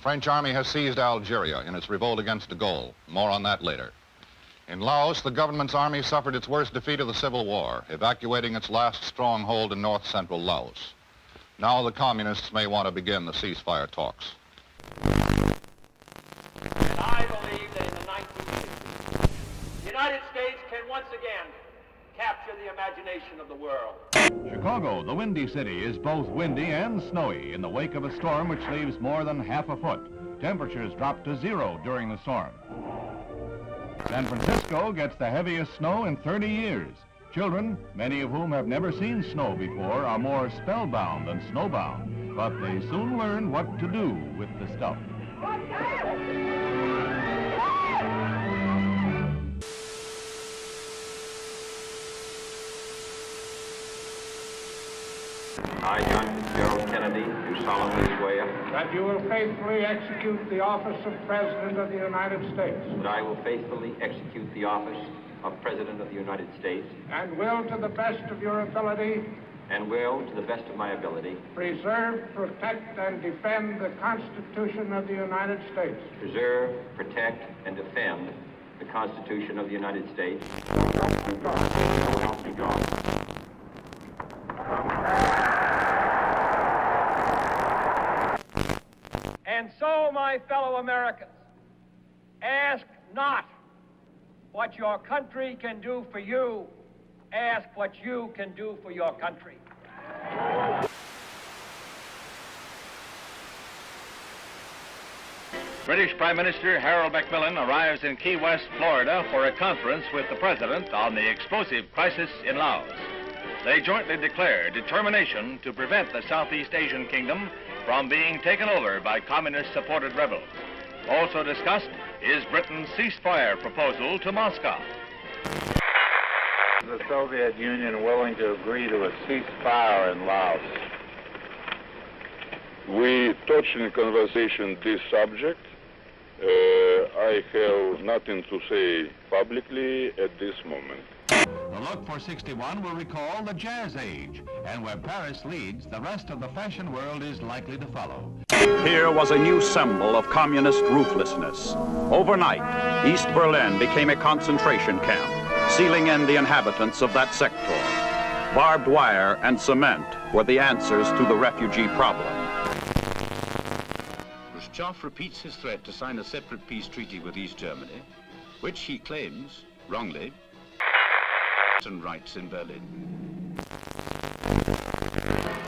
French army has seized Algeria in its revolt against de Gaulle. More on that later. In Laos, the government's army suffered its worst defeat of the Civil War, evacuating its last stronghold in north-central Laos. Now the communists may want to begin the ceasefire talks. And I believe that in the 1950s, the United States can once again capture the imagination of the world. Chicago, the Windy City, is both windy and snowy in the wake of a storm which leaves more than half a foot. Temperatures drop to 0 during the storm. San Francisco gets the heaviest snow in 30 years. Children, many of whom have never seen snow before, are more spellbound than snowbound, but they soon learn what to do with the stuff. I, John Fitzgerald Kennedy, do solemnly swear that you will faithfully execute the office of President of the United States. that I will faithfully execute the office of President of the United States And will, to the best of your ability, and will, to the best of my ability, preserve, protect, and defend the Constitution of the United States. preserve, protect, and defend the Constitution of the United States. So help me God. And so, my fellow Americans, ask not what your country can do for you, ask what you can do for your country. British Prime Minister Harold Macmillan arrives in Key West, Florida for a conference with the President on the explosive crisis in Laos. They jointly declare determination to prevent the Southeast Asian kingdom from being taken over by communist-supported rebels. Also discussed is Britain's ceasefire proposal to Moscow. Is the Soviet Union willing to agree to a ceasefire in Laos? We touched in conversation this subject. I have nothing to say publicly at this moment. The look for 61 will recall the Jazz Age, and where Paris leads, the rest of the fashion world is likely to follow. Here was a new symbol of communist ruthlessness. Overnight, East Berlin became a concentration camp, sealing in the inhabitants of that sector. Barbed wire and cement were the answers to the refugee problem. Khrushchev repeats his threat to sign a separate peace treaty with East Germany, which he claims, wrongly, and rights in Berlin.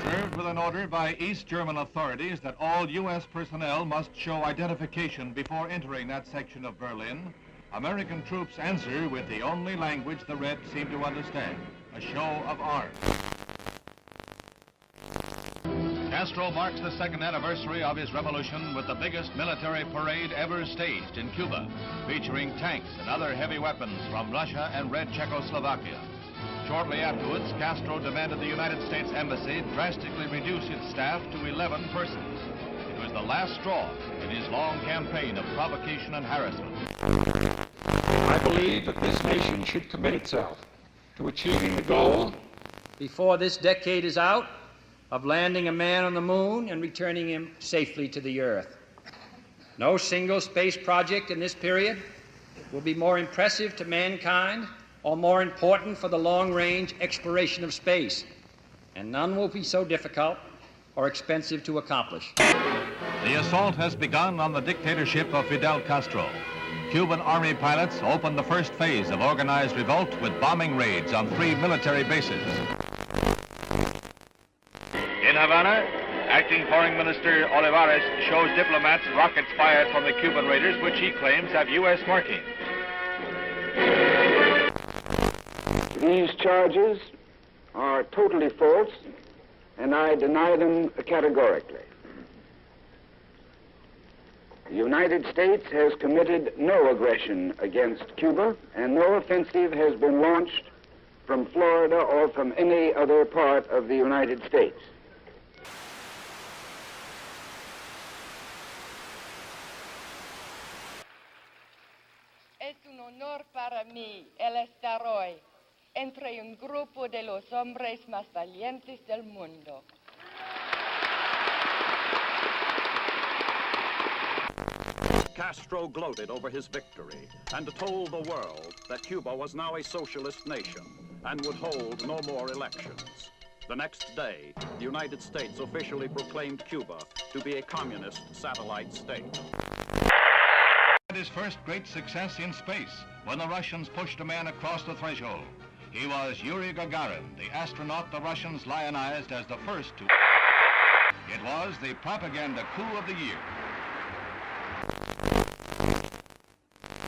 Served with an order by East German authorities that all U.S. personnel must show identification before entering that section of Berlin, American troops answer with the only language the Reds seem to understand, a show of arms. Castro marks the second anniversary of his revolution with the biggest military parade ever staged in Cuba, featuring tanks and other heavy weapons from Russia and Red Czechoslovakia. Shortly afterwards, Castro demanded the United States Embassy drastically reduce its staff to 11 persons. It was the last straw in his long campaign of provocation and harassment. I believe that this nation should commit itself to achieving the goal, before this decade is out, of landing a man on the moon and returning him safely to the Earth. No single space project in this period will be more impressive to mankind or more important for the long-range exploration of space, and none will be so difficult or expensive to accomplish. The assault has begun on the dictatorship of Fidel Castro. Cuban Army pilots opened the first phase of organized revolt with bombing raids on 3 military bases. In Havana, Acting Foreign Minister Olivares shows diplomats rockets fired from the Cuban raiders, which he claims have U.S. markings. These charges are totally false, and I deny them categorically. The United States has committed no aggression against Cuba, and no offensive has been launched from Florida or from any other part of the United States. Es un honor para mí el estar hoy entre un grupo de los hombres más valientes del mundo. Castro gloated over his victory and told the world that Cuba was now a socialist nation and would hold no more elections. The next day, the United States officially proclaimed Cuba to be a communist satellite state. His first great success in space when the Russians pushed a man across the threshold. He was Yuri Gagarin, the astronaut the Russians lionized as the first to... It was the propaganda coup of the year.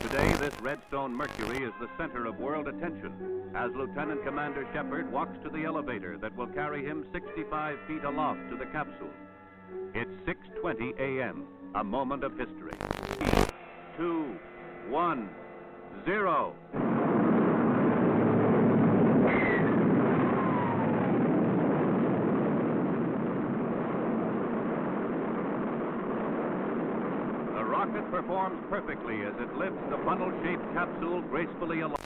Today, this Redstone Mercury is the center of world attention as Lieutenant Commander Shepard walks to the elevator that will carry him 65 feet aloft to the capsule. It's 6:20 a.m., a moment of history. 3, 2, 1, 0. The rocket performs perfectly as it lifts the funnel-shaped capsule gracefully along.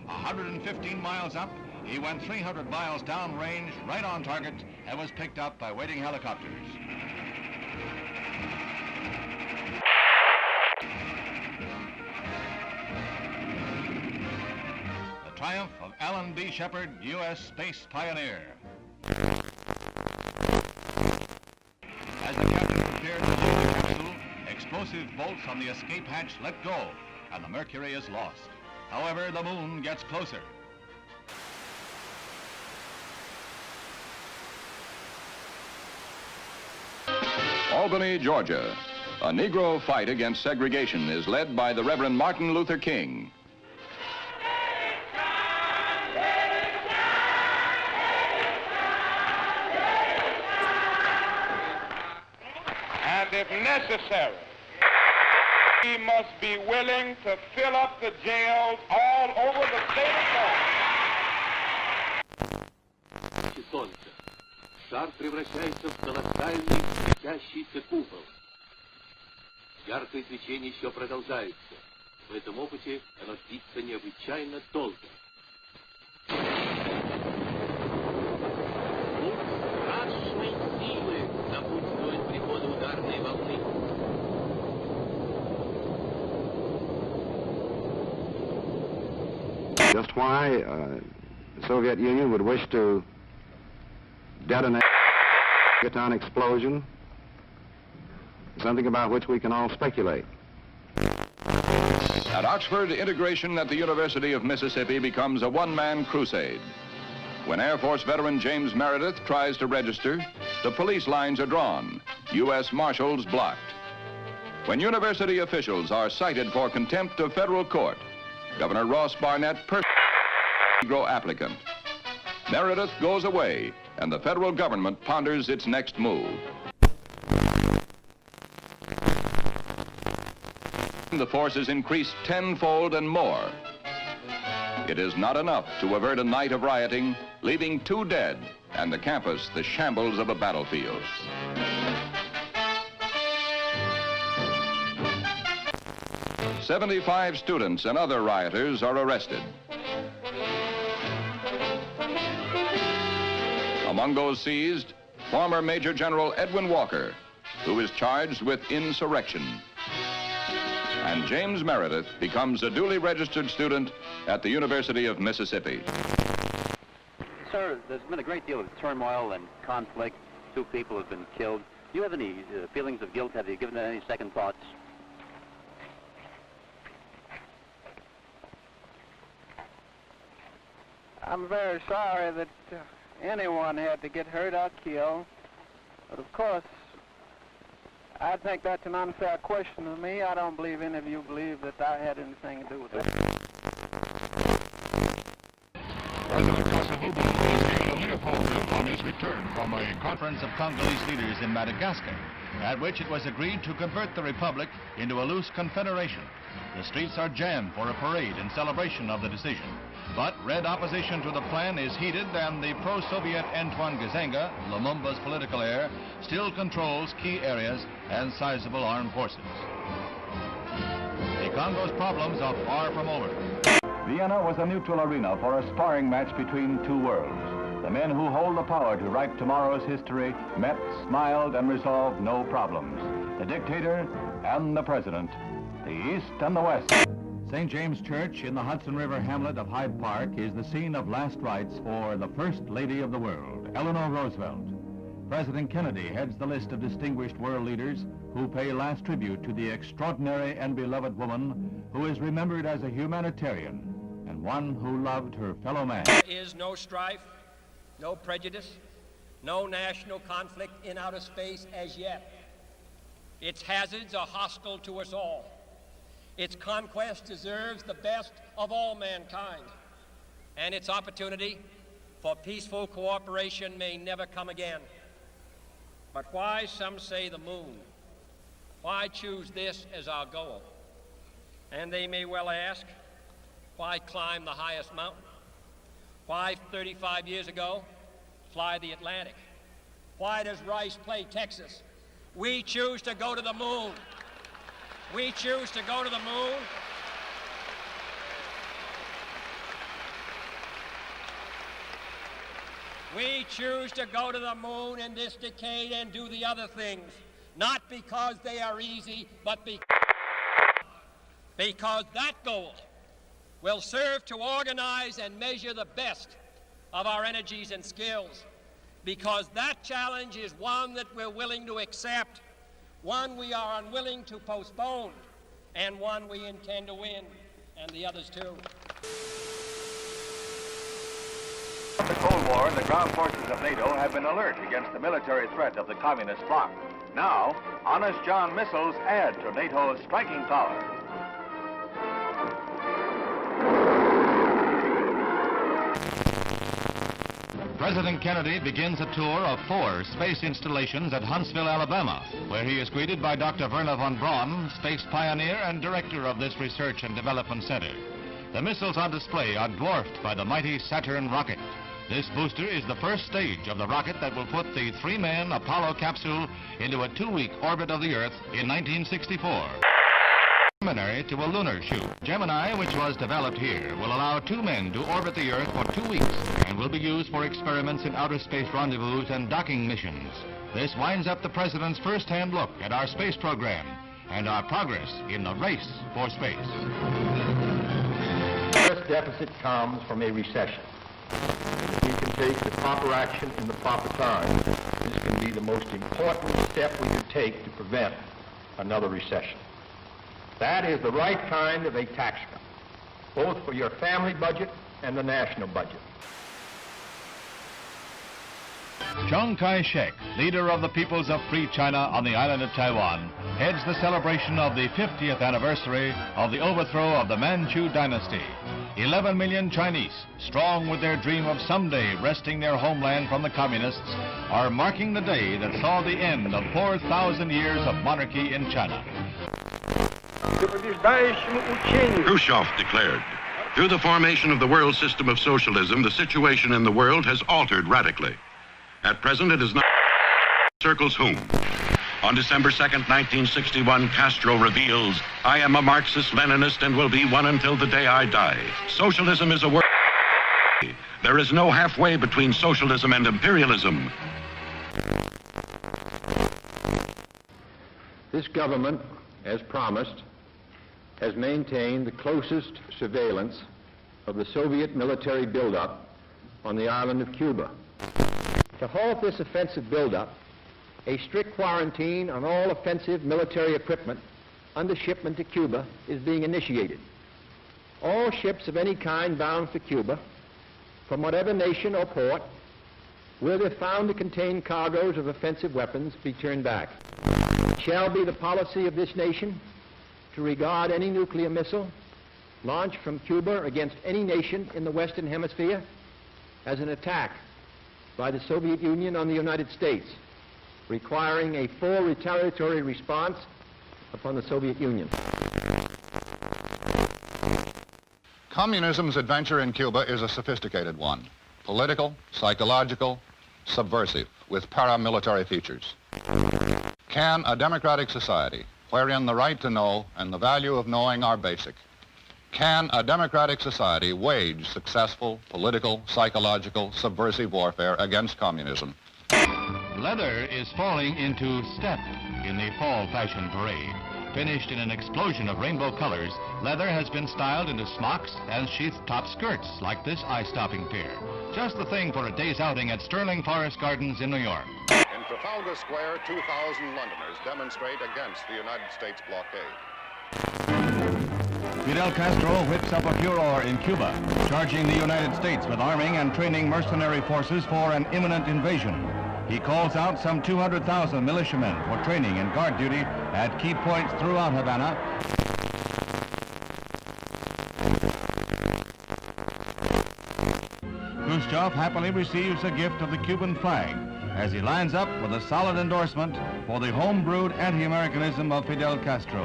115 miles up, he went 300 miles downrange, right on target, and was picked up by waiting helicopters. The triumph of Alan B. Shepard, U.S. space pioneer. As the captain prepared to load the capsule, explosive bolts on the escape hatch let go, and the Mercury is lost. However, the moon gets closer. Albany, Georgia. A Negro fight against segregation is led by the Reverend Martin Luther King. And if necessary, we must be willing to fill up the jails all over the state of Florida. Солнце. Шар превращается в колоссальный светящийся купол. Яркое свечение еще продолжается. В этом опыте оно длится необычайно долго. Путь страшной силы напутствует прихода ударной волны. Just why the Soviet Union would wish to detonate a megaton explosion, something about which we can all speculate. At Oxford, integration at the University of Mississippi becomes a one-man crusade. When Air Force veteran James Meredith tries to register, the police lines are drawn, U.S. Marshals blocked. When university officials are cited for contempt of federal court, Governor Ross Barnett persecutes the Negro applicant. Meredith goes away, and the federal government ponders its next move. The forces increased tenfold and more. It is not enough to avert a night of rioting, leaving 2 dead and the campus the shambles of a battlefield. "75 students and other rioters are arrested. Among those seized, former Major General Edwin Walker, who is charged with insurrection. And James Meredith becomes a duly registered student at the University of Mississippi." Sir, there's been a great deal of turmoil and conflict. 2 people have been killed. Do you have any feelings of guilt? Have you given it any second thoughts? I'm very sorry that anyone had to get hurt or killed. But of course, I think that's an unfair question to me. I don't believe any of you believe that I had anything to do with that. President Kasavubu is given a Leopoldville on his return from a conference of Congolese leaders in Madagascar, at which it was agreed to convert the republic into a loose confederation. The streets are jammed for a parade in celebration of the decision. But red opposition to the plan is heated, and the pro-Soviet Antoine Gizenga, Lumumba's political heir, still controls key areas and sizable armed forces. The Congo's problems are far from over. Vienna was a neutral arena for a sparring match between 2 worlds. The men who hold the power to write tomorrow's history met, smiled, and resolved no problems. The dictator and the President, the East and the West. St. James Church in the Hudson River hamlet of Hyde Park is the scene of last rites for the First Lady of the World, Eleanor Roosevelt. President Kennedy heads the list of distinguished world leaders who pay last tribute to the extraordinary and beloved woman who is remembered as a humanitarian and one who loved her fellow man. There is no strife, no prejudice, no national conflict in outer space as yet. Its hazards are hostile to us all. Its conquest deserves the best of all mankind, and its opportunity for peaceful cooperation may never come again. But why, some say, the moon? Why choose this as our goal? And they may well ask, why climb the highest mountain? Why, 35 years ago, fly the Atlantic? Why does Rice play Texas? We choose to go to the moon. We choose to go to the moon. We choose to go to the moon in this decade and do the other things, not because they are easy, but because that goal will serve to organize and measure the best of our energies and skills, because that challenge is one that we're willing to accept, one we are unwilling to postpone, and one we intend to win, and the others too. The Cold War, the ground forces of NATO have been alert against the military threat of the communist bloc. Now, Honest John missiles add to NATO's striking power. President Kennedy begins a tour of 4 space installations at Huntsville, Alabama, where he is greeted by Dr. Werner von Braun, space pioneer and director of this research and development center. The missiles on display are dwarfed by the mighty Saturn rocket. This booster is the first stage of the rocket that will put the 3-man Apollo capsule into a 2-week orbit of the Earth in 1964. Preliminary to a lunar shoot. Gemini, which was developed here, will allow 2 men to orbit the Earth for 2 weeks and will be used for experiments in outer space rendezvous and docking missions. This winds up the President's first-hand look at our space program and our progress in the race for space. This deficit comes from a recession. If we can take the proper action in the proper time, this can be the most important step we can take to prevent another recession. That is the right kind of a tax cut, both for your family budget and the national budget. Chiang Kai-shek, leader of the peoples of Free China on the island of Taiwan, heads the celebration of the 50th anniversary of the overthrow of the Manchu dynasty. 11 million Chinese, strong with their dream of someday wresting their homeland from the communists, are marking the day that saw the end of 4,000 years of monarchy in China. Khrushchev declared, through the formation of the world system of socialism, the situation in the world has altered radically. At present, it is not circles whom. On December 2nd, 1961, Castro reveals, I am a Marxist-Leninist and will be one until the day I die. Socialism is a word. There is no halfway between socialism and imperialism. This government, as promised, has maintained the closest surveillance of the Soviet military buildup on the island of Cuba. To halt this offensive buildup, a strict quarantine on all offensive military equipment under shipment to Cuba is being initiated. All ships of any kind bound for Cuba, from whatever nation or port, where they're found to contain cargoes of offensive weapons, be turned back. It shall be the policy of this nation to regard any nuclear missile launched from Cuba against any nation in the Western Hemisphere as an attack by the Soviet Union on the United States, requiring a full retaliatory response upon the Soviet Union. Communism's adventure in Cuba is a sophisticated one. Political, psychological, subversive, with paramilitary features. Can a democratic society, wherein the right to know and the value of knowing are basic, can a democratic society wage successful political, psychological, subversive warfare against communism? Leather is falling into step in the fall fashion parade. Finished in an explosion of rainbow colors, leather has been styled into smocks and sheath-top skirts like this eye-stopping pair. Just the thing for a day's outing at Sterling Forest Gardens in New York. In Trafalgar Square, 2,000 Londoners demonstrate against the United States blockade. Fidel Castro whips up a furor in Cuba, charging the United States with arming and training mercenary forces for an imminent invasion. He calls out some 200,000 militiamen for training and guard duty at key points throughout Havana. Khrushchev happily receives a gift of the Cuban flag as he lines up with a solid endorsement for the home-brewed anti-Americanism of Fidel Castro,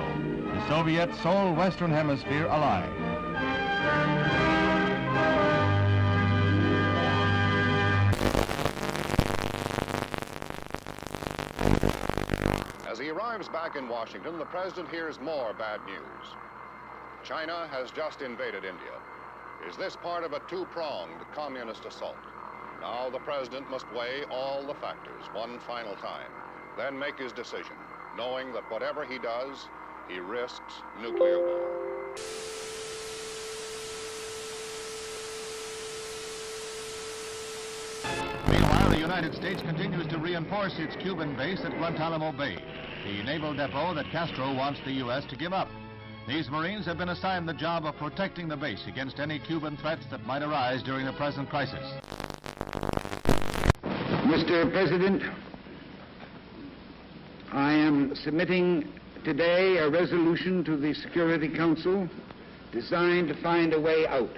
the Soviet sole Western Hemisphere ally. As he arrives back in Washington, the president hears more bad news. China has just invaded India. Is this part of a two-pronged communist assault? Now the president must weigh all the factors one final time, then make his decision, knowing that whatever he does, he risks nuclear war. Meanwhile, the United States continues to reinforce its Cuban base at Guantanamo Bay, the naval depot that Castro wants the U.S. to give up. These Marines have been assigned the job of protecting the base against any Cuban threats that might arise during the present crisis. Mr. President, I am submitting today a resolution to the Security Council designed to find a way out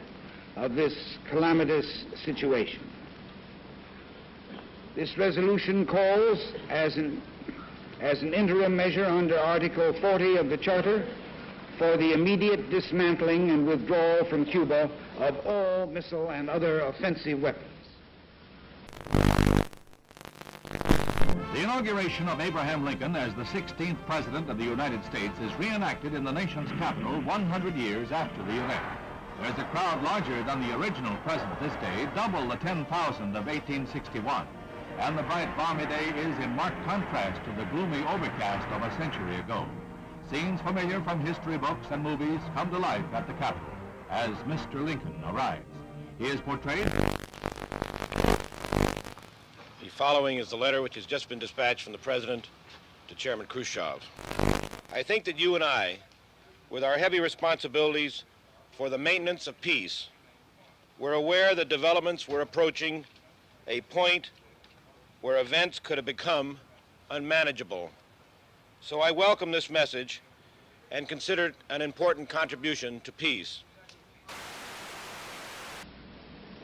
of this calamitous situation. This resolution calls, as an interim measure under Article 40 of the Charter, for the immediate dismantling and withdrawal from Cuba of all missile and other offensive weapons. The inauguration of Abraham Lincoln as the 16th President of the United States is reenacted in the nation's capital 100 years after the event. There's a crowd larger than the original President this day, double the 10,000 of 1861. And the bright, balmy day is in marked contrast to the gloomy overcast of a century ago. Scenes familiar from history books and movies come to life at the Capitol as Mr. Lincoln arrives. He is portrayed... The following is the letter which has just been dispatched from the President to Chairman Khrushchev. I think that you and I, with our heavy responsibilities for the maintenance of peace, were aware that developments were approaching a point where events could have become unmanageable. So I welcome this message and consider it an important contribution to peace.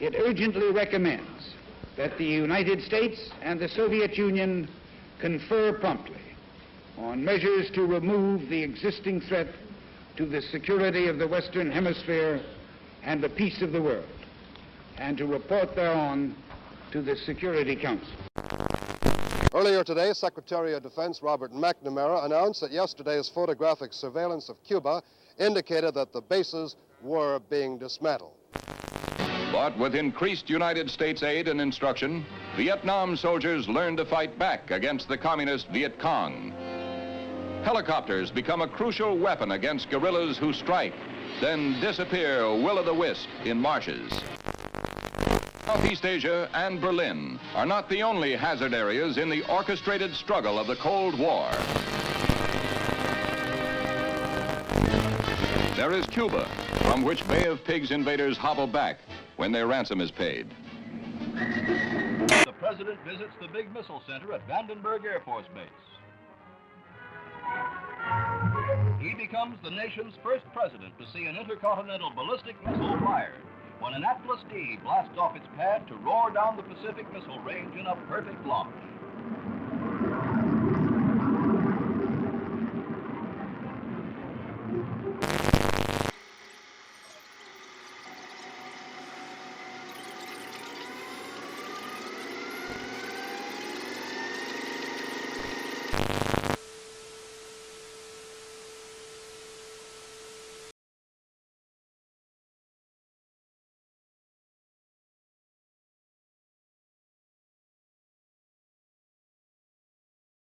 It urgently recommends that the United States and the Soviet Union confer promptly on measures to remove the existing threat to the security of the Western Hemisphere and the peace of the world, and to report thereon to the Security Council. Earlier today, Secretary of Defense Robert McNamara announced that yesterday's photographic surveillance of Cuba indicated that the bases were being dismantled. But with increased United States aid and instruction, Vietnam soldiers learned to fight back against the communist Viet Cong. Helicopters become a crucial weapon against guerrillas who strike, then disappear will-o'-the-wisp in marshes. Southeast Asia and Berlin are not the only hazard areas in the orchestrated struggle of the Cold War. There is Cuba, from which Bay of Pigs invaders hobble back when their ransom is paid. The President visits the big missile center at Vandenberg Air Force Base. He becomes the nation's first president to see an intercontinental ballistic missile fired when an Atlas D blasts off its pad to roar down the Pacific Missile Range in a perfect launch.